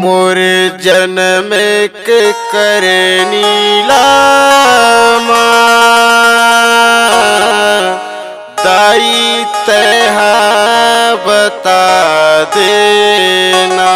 मोरे जन्म के करनी लामा दाई तहा बता देना।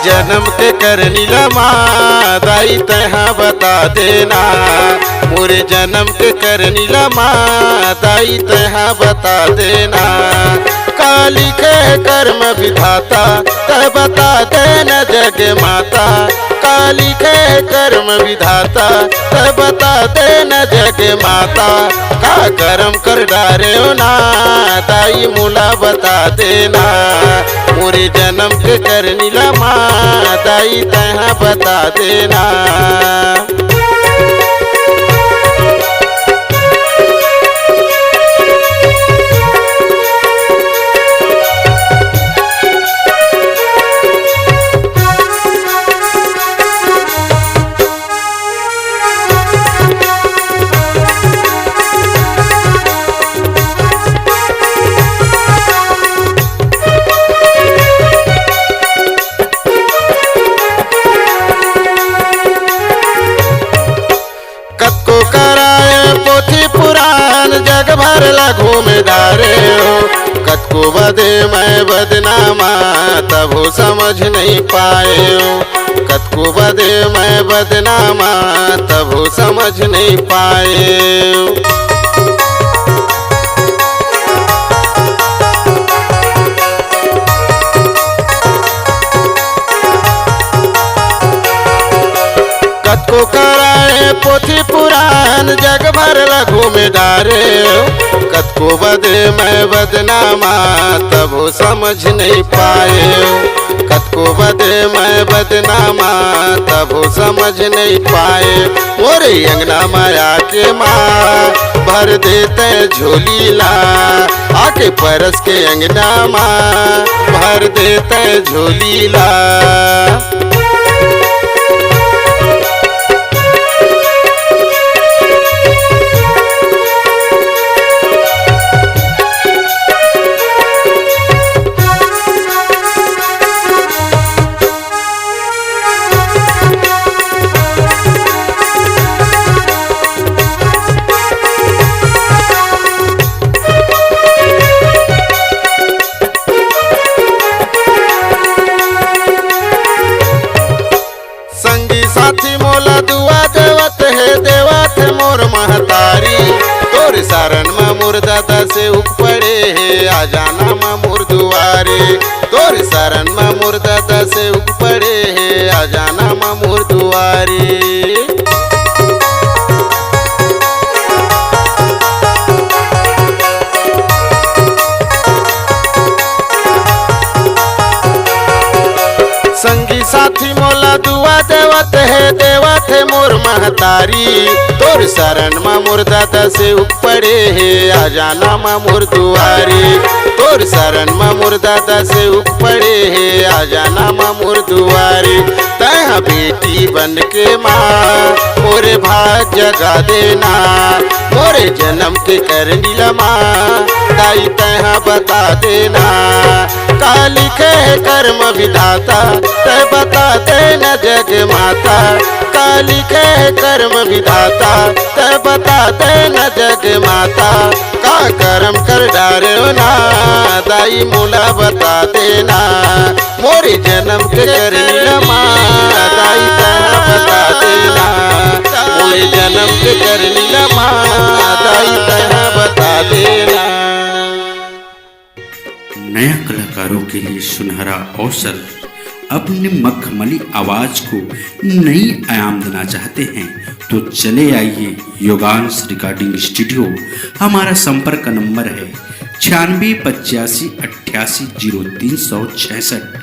जन्म के करनी लमा दाई तहा बता देना। मोरे जन्म के करनी लमा दाई तहा बता देना। काली के कर्म विधाता तह बता देना जग माता। काली के कर्म विधाता तह बता देना जग माता। का कर्म कर डारे ना दाई मुला बता देना। मोरे जन्म के करनी लमा दाई तहा बता देना। जग भर लगो में डारे हो कतको बदे मैं बदनामा तब हो समझ नहीं पाए हो। कतको बदे मैं बदनामा तब हो समझ नहीं पाए हो। कतको कराए पोथी पुराण जग भर लघु में डारे हो। कतको बदे मैं बदनामा तब हो समझ नहीं पाए हो। कतको बदे मैं बदनामा तब हो समझ नहीं पाए। मोरे अंगना माया के माँ भर देते झोली ला आके परस के अंगना माँ भर देते झोली ला। साथी मोला दुआ देवत है देवत मोर महतारी। तोर सारण में मोर दादा से उग पड़े है आ जाना मा मोर दुआरे। तोर सारण में मोर दादा से उग पड़े है आ जाना मा मोर दुआरे। संगी साथी मोला दुआ देवत है मोर महतारी। तोर शरण मा मोर दादा से उग पड़े है आ जाना मा मोर दुआरे। तोर शरण मा मोर दादा से उग पड़े है आ जाना मा मोर दुआरे। तह बेटी बन के माँ मोरे भाग जगा देना। मोरे जन्म के करनी लमा दाई तह बता देना। काली के कर्म विधाता तह बता देना जग माता। काली के कर्म विधाता तह बता देना जग माता। का कर्म कर डारे ना दाई मुला बता देना। मोरे जन्म के करनी लमा दाई तह बता देना। मोरे जन्म के करनी लमा दाई तह बता देना। नया कलाकारों के लिए सुनहरा अवसर अपने मखमली आवाज को नई आयाम देना चाहते हैं तो चले आइए योगांश रिकॉर्डिंग स्टूडियो। हमारा संपर्क नंबर है 96 85 88 0366।